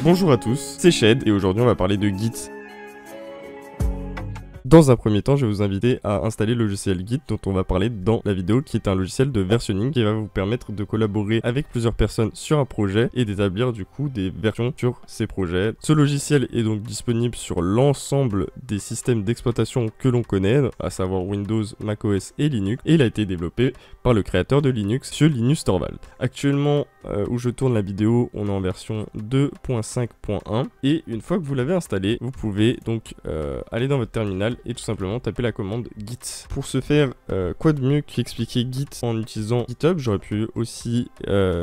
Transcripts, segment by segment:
Bonjour à tous, c'est Shed et aujourd'hui on va parler de Git. Dans un premier temps, je vais vous inviter à installer le logiciel Git dont on va parler dans la vidéo, qui est un logiciel de versionning qui va vous permettre de collaborer avec plusieurs personnes sur un projet et d'établir du coup des versions sur ces projets. Ce logiciel est donc disponible sur l'ensemble des systèmes d'exploitation que l'on connaît, à savoir Windows, macOS et Linux, et il a été développé par le créateur de Linux, M. Linus Torvald. Actuellement, où je tourne la vidéo, on est en version 2.5.1 et une fois que vous l'avez installé, vous pouvez donc aller dans votre terminal et tout simplement taper la commande Git. Pour ce faire, quoi de mieux qu'expliquer Git en utilisant GitHub? J'aurais pu aussi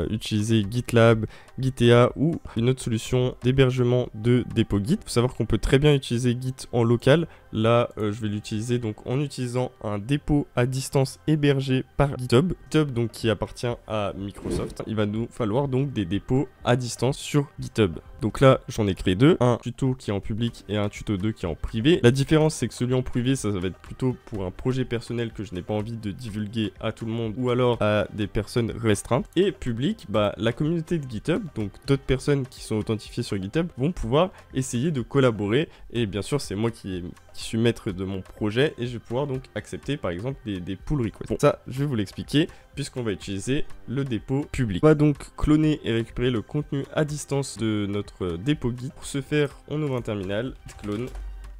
utiliser GitLab, Gitea ou une autre solution d'hébergement de dépôt Git. Il faut savoir qu'on peut très bien utiliser Git en local. Là, je vais l'utiliser donc en utilisant un dépôt à distance hébergé par GitHub. GitHub donc qui appartient à Microsoft. Il va nous falloir donc des dépôts à distance sur GitHub. Donc là, j'en ai créé deux. Un tuto qui est en public et un tuto 2 qui est en privé. La différence, c'est que celui en privé, ça va être plutôt pour un projet personnel que je n'ai pas envie de divulguer à tout le monde ou alors à des personnes restreintes. Et public, la communauté de GitHub, donc d'autres personnes qui sont authentifiées sur GitHub, vont pouvoir essayer de collaborer. Et bien sûr, c'est moi qui suis maître de mon projet et je vais pouvoir donc accepter par exemple des pull requests. Bon, ça, je vais vous l'expliquer puisqu'on va utiliser le dépôt public. On va donc cloner et récupérer le contenu à distance de notre dépôt Git. Pour ce faire, on ouvre un terminal, clone,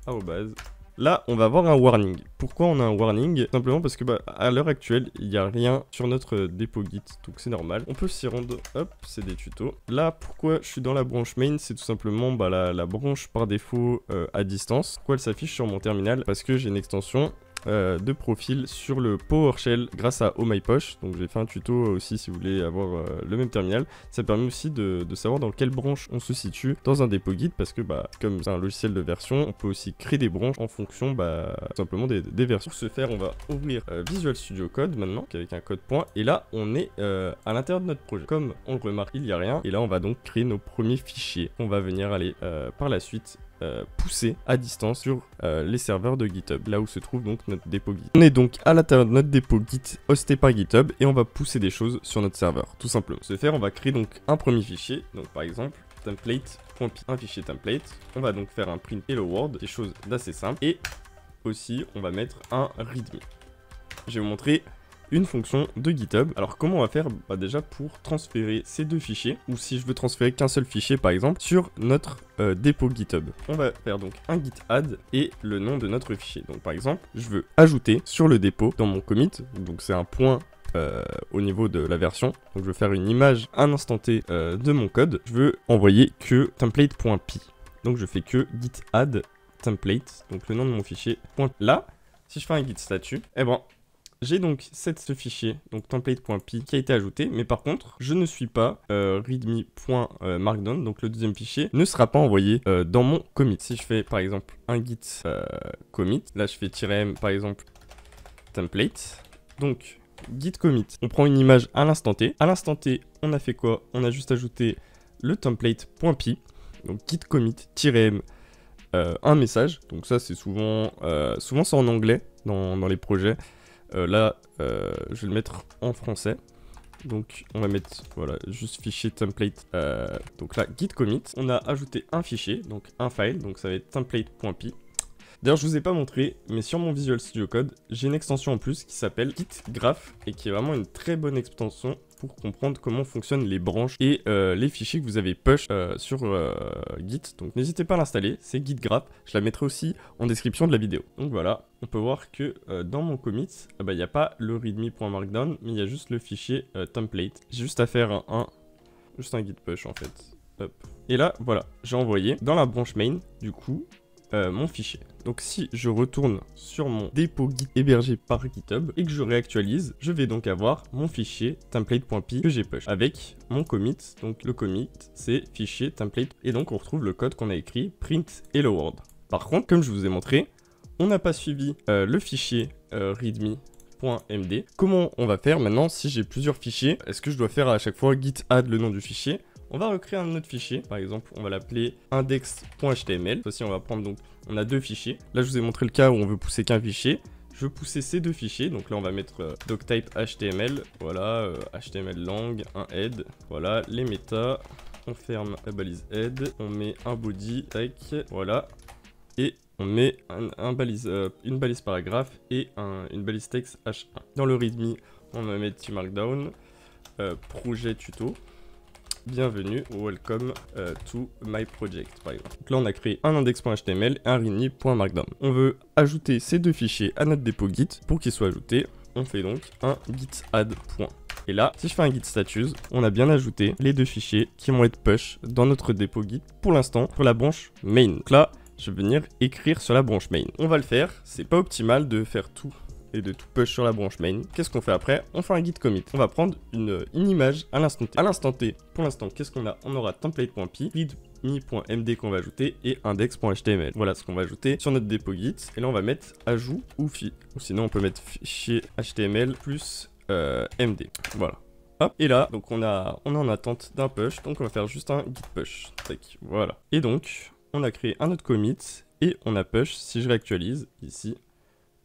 arrobase. Là, on va avoir un warning. Pourquoi on a un warning? Simplement parce que à l'heure actuelle, il n'y a rien sur notre dépôt Git, donc c'est normal. On peut s'y rendre, hop, c'est des tutos. Là, pourquoi je suis dans la branche main? C'est tout simplement la branche par défaut à distance. Pourquoi elle s'affiche sur mon terminal? Parce que j'ai une extension de profil sur le PowerShell grâce à OhmyPosh. Donc j'ai fait un tuto aussi si vous voulez avoir le même terminal. Ça permet aussi de savoir dans quelle branche on se situe dans un dépôt Git parce que comme c'est un logiciel de version, on peut aussi créer des branches en fonction tout simplement des versions. Pour ce faire, on va ouvrir Visual Studio Code maintenant avec un code point et là on est à l'intérieur de notre projet. Comme on le remarque, il n'y a rien et là on va donc créer nos premiers fichiers. On va venir aller par la suite pousser à distance sur les serveurs de GitHub, là où se trouve donc notre dépôt Git. On est donc à l'intérieur de notre dépôt Git hosté par GitHub et on va pousser des choses sur notre serveur, tout simplement. Pour ce faire, on va créer donc un premier fichier, donc par exemple template.py, un fichier template. On va donc faire un print hello world, des choses d'assez simples, et aussi on va mettre un readme. Je vais vous montrer une fonction de GitHub. Alors comment on va faire? Déjà pour transférer ces deux fichiers, ou si je veux transférer qu'un seul fichier par exemple, sur notre dépôt GitHub. On va faire donc un git add et le nom de notre fichier. Donc par exemple, je veux ajouter sur le dépôt dans mon commit, donc c'est un point au niveau de la version. Donc je veux faire une image à un instant T de mon code. Je veux envoyer que template.py. Donc je fais que git add template, donc le nom de mon fichier. Là, si je fais un git statut, j'ai donc ce fichier, donc template.py, qui a été ajouté, mais par contre, je ne suis pas readme.markdown, donc le deuxième fichier ne sera pas envoyé dans mon commit. Si je fais par exemple un git commit, là je fais -m par exemple template, donc git commit, on prend une image à l'instant T. À l'instant T, on a fait quoi? On a juste ajouté le template.py, donc git commit -m un message, donc ça c'est souvent c'est en anglais dans les projets. Là, je vais le mettre en français. Donc, on va mettre, voilà, juste fichier template. Donc là, git commit. On a ajouté un fichier, donc un file. Donc, ça va être template.py. D'ailleurs, je vous ai pas montré, mais sur mon Visual Studio Code, j'ai une extension en plus qui s'appelle GitGraph et qui est vraiment une très bonne extension pour comprendre comment fonctionnent les branches et les fichiers que vous avez push sur Git. Donc n'hésitez pas à l'installer, c'est GitGraph. Je la mettrai aussi en description de la vidéo. Donc voilà, on peut voir que dans mon commit, il n'y a pas le readme.markdown, mais il y a juste le fichier template. J'ai juste à faire juste un git push en fait. Hop. Et là, voilà, j'ai envoyé dans la branche main, du coup, mon fichier. Donc si je retourne sur mon dépôt Git hébergé par GitHub et que je réactualise, je vais donc avoir mon fichier template.py que j'ai push avec mon commit. Donc le commit c'est fichier template et donc on retrouve le code qu'on a écrit print hello world. Par contre, comme je vous ai montré, on n'a pas suivi le fichier readme.md. Comment on va faire maintenant si j'ai plusieurs fichiers? Est-ce que je dois faire à chaque fois git add le nom du fichier? On va recréer un autre fichier, par exemple, on va l'appeler index.html. Aussi, on va prendre donc, on a deux fichiers. Là, je vous ai montré le cas où on veut pousser qu'un fichier. Je veux pousser ces deux fichiers, donc là, on va mettre doctype HTML, voilà, HTML lang, un head, voilà, les méta. on ferme la balise head, on met un body, tac, voilà. Et on met une balise paragraphe et une balise texte H1. Dans le readme, on va mettre petit markdown, projet tuto. Bienvenue, welcome to my project par exemple. Donc là on a créé un index.html et un readme.markdown. On veut ajouter ces deux fichiers à notre dépôt Git. Pour qu'ils soient ajoutés, on fait donc un git add. Et là, si je fais un git status, on a bien ajouté les deux fichiers qui vont être push dans notre dépôt Git pour l'instant sur la branche main. Donc là, je vais venir écrire sur la branche main. On va le faire, c'est pas optimal de faire tout et de tout push sur la branche main. Qu'est-ce qu'on fait après? On fait un git commit. On va prendre une image à l'instant T. À l'instant T, pour l'instant, qu'est-ce qu'on a? On aura template.py, readme.md qu'on va ajouter et index.html. Voilà ce qu'on va ajouter sur notre dépôt Git. Et là, on va mettre ajout ou sinon, on peut mettre fichier HTML plus MD. Voilà. Hop, et là, donc on est en attente d'un push, donc on va faire juste un git push. Tac, voilà. Et donc, on a créé un autre commit et on a push. Si je réactualise ici,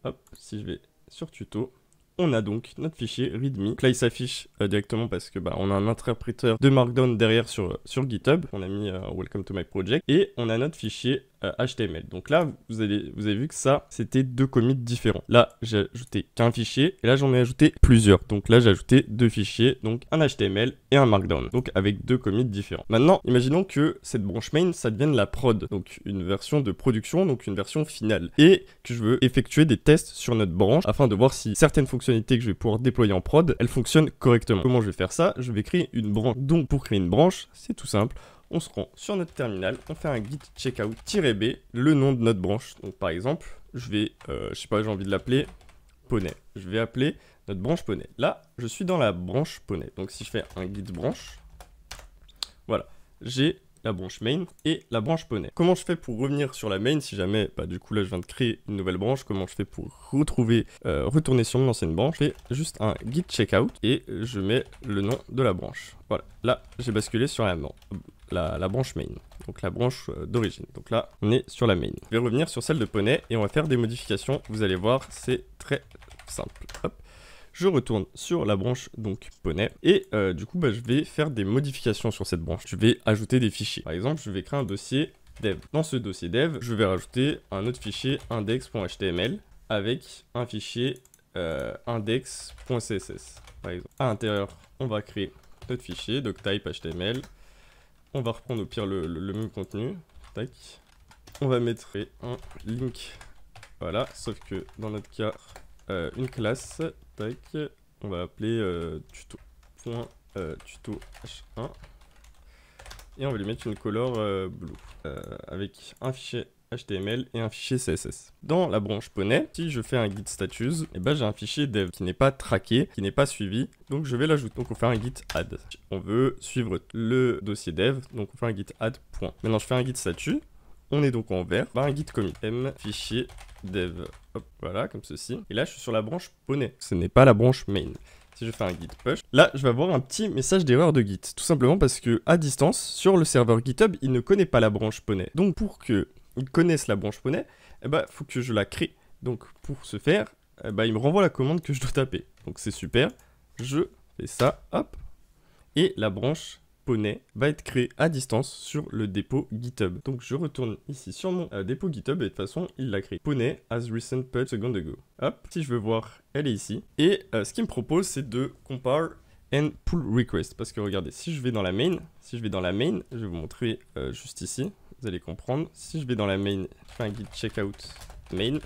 hop, si je vais sur tuto, on a donc notre fichier readme. Donc là, il s'affiche directement parce que on a un interpréteur de Markdown derrière sur GitHub. On a mis Welcome to my project et on a notre fichier HTML. Donc là, vous avez vu que ça, c'était deux commits différents. Là, j'ai ajouté qu'un fichier et là, j'en ai ajouté plusieurs. Donc là, j'ai ajouté deux fichiers, donc un HTML et un Markdown. Donc avec deux commits différents. Maintenant, imaginons que cette branche main, ça devienne la prod. Donc une version de production, donc une version finale. Et que je veux effectuer des tests sur notre branche afin de voir si certaines fonctionnalités que je vais pouvoir déployer en prod, elles fonctionnent correctement. Comment je vais faire ça? Je vais créer une branche. Donc pour créer une branche, c'est tout simple. On se rend sur notre terminal, on fait un git checkout-b, le nom de notre branche. Donc par exemple, je vais, je sais pas, j'ai envie de l'appeler poney. Je vais appeler notre branche poney. Là, je suis dans la branche poney. Donc si je fais un git branche, voilà, j'ai la branche main et la branche poney. Comment je fais pour revenir sur la main si jamais, du coup là je viens de créer une nouvelle branche, comment je fais pour retrouver, retourner sur mon ancienne branche? Je fais juste un git checkout et je mets le nom de la branche. Voilà, là j'ai basculé sur la branche main, donc la branche d'origine. Donc là, on est sur la main. Je vais revenir sur celle de poney et on va faire des modifications. Vous allez voir, c'est très simple. Hop. Je retourne sur la branche donc poney et du coup, je vais faire des modifications sur cette branche. Je vais ajouter des fichiers. Par exemple, je vais créer un dossier dev. Dans ce dossier dev, je vais rajouter un autre fichier index.html avec un fichier index.css. Par exemple, à l'intérieur, on va créer notre fichier doctype HTML. On va reprendre au pire le même contenu. Tac. On va mettre un link. Voilà. Sauf que dans notre cas, une classe. Tac. On va appeler tuto.tuto h1. Et on va lui mettre une color blue. Avec un fichier HTML et un fichier CSS. Dans la branche poney, si je fais un git status, j'ai un fichier dev qui n'est pas traqué, qui n'est pas suivi, donc je vais l'ajouter. Donc on fait un git add. On veut suivre le dossier dev, donc on fait un git add. Maintenant je fais un git statut, on est donc en vert, un git commit m fichier dev. Hop, voilà, comme ceci. Et là je suis sur la branche poney, ce n'est pas la branche main. Si je fais un git push, là je vais avoir un petit message d'erreur de git, tout simplement parce que à distance, sur le serveur GitHub, il ne connaît pas la branche poney. Donc pour que ils connaissent la branche poney, faut que je la crée. Donc pour ce faire, il me renvoie la commande que je dois taper. Donc c'est super, je fais ça, hop, et la branche poney va être créée à distance sur le dépôt GitHub. Donc je retourne ici sur mon dépôt GitHub et de toute façon il l'a créé. Poney as recent put second ago. Hop, si je veux voir, elle est ici. Et ce qu'il me propose, c'est de compare and pull request. Parce que regardez, si je vais dans la main, je vais vous montrer juste ici. Vous allez comprendre. Si je vais dans la main, je fais un git checkout main,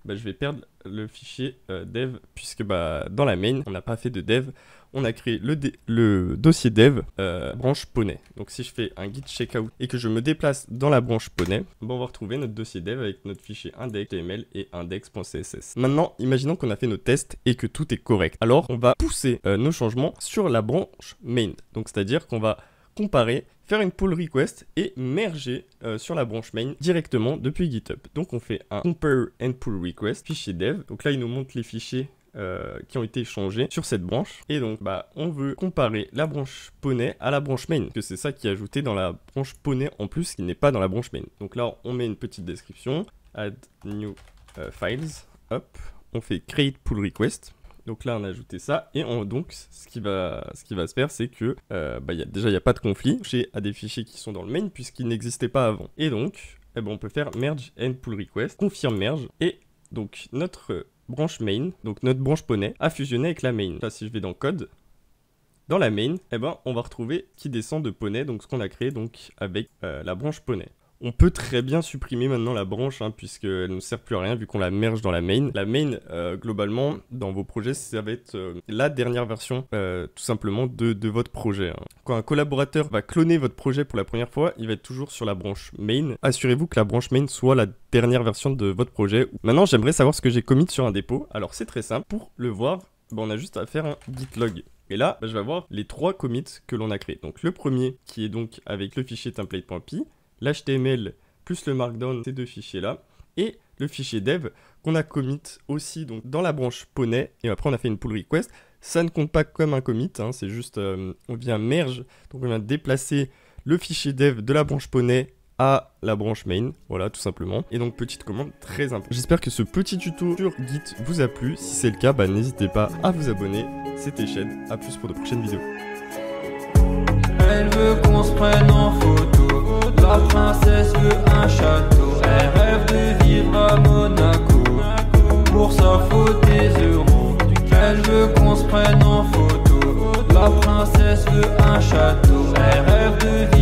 je vais perdre le fichier dev puisque dans la main, on n'a pas fait de dev. On a créé le dossier dev branche poney. Donc si je fais un git checkout et que je me déplace dans la branche poney, on va retrouver notre dossier dev avec notre fichier index.html et index.css. Maintenant, imaginons qu'on a fait nos tests et que tout est correct. Alors, on va pousser nos changements sur la branche main. Donc c'est-à-dire qu'on va comparer, faire une pull request et merger sur la branche main directement depuis GitHub. Donc on fait un compare and pull request, fichier dev. Donc là il nous montre les fichiers qui ont été changés sur cette branche. Et donc on veut comparer la branche poney à la branche main, que c'est ça qui est ajouté dans la branche poney en plus qui n'est pas dans la branche main. Donc là on met une petite description, add new files, hop, on fait create pull request. Donc là on a ajouté ça et donc ce qui va se faire c'est que déjà il n'y a pas de conflit à des fichiers qui sont dans le main puisqu'ils n'existaient pas avant. Et donc on peut faire merge and pull request, confirme merge, et donc notre branche main, donc notre branche poney a fusionné avec la main. Là si je vais dans code, dans la main, on va retrouver qui descend de poney, donc ce qu'on a créé donc avec la branche poney. On peut très bien supprimer maintenant la branche puisqu'elle ne sert plus à rien vu qu'on la merge dans la main. La main, globalement, dans vos projets, ça va être la dernière version tout simplement de votre projet. Quand un collaborateur va cloner votre projet pour la première fois, il va être toujours sur la branche main. Assurez-vous que la branche main soit la dernière version de votre projet. Maintenant, j'aimerais savoir ce que j'ai commit sur un dépôt. Alors c'est très simple. Pour le voir, on a juste à faire un git log. Et là, je vais voir les 3 commits que l'on a créés. Donc le premier qui est donc avec le fichier template.py, l'HTML plus le markdown, ces 2 fichiers-là, et le fichier dev qu'on a commit aussi donc, dans la branche poney, et après on a fait une pull request. Ça ne compte pas comme un commit, c'est juste, on vient merge, donc on vient déplacer le fichier dev de la branche poney à la branche main, voilà tout simplement. Et donc petite commande très importante. J'espère que ce petit tuto sur Git vous a plu. Si c'est le cas, n'hésitez pas à vous abonner. C'était Shed, à plus pour de prochaines vidéos. Elle veut qu'on se prenne en photo, la princesse veut un château, elle rêve de vivre à Monaco, pour ça faut des euros. Elle veut qu'on se prenne en photo, la princesse veut un château, elle rêve de vivre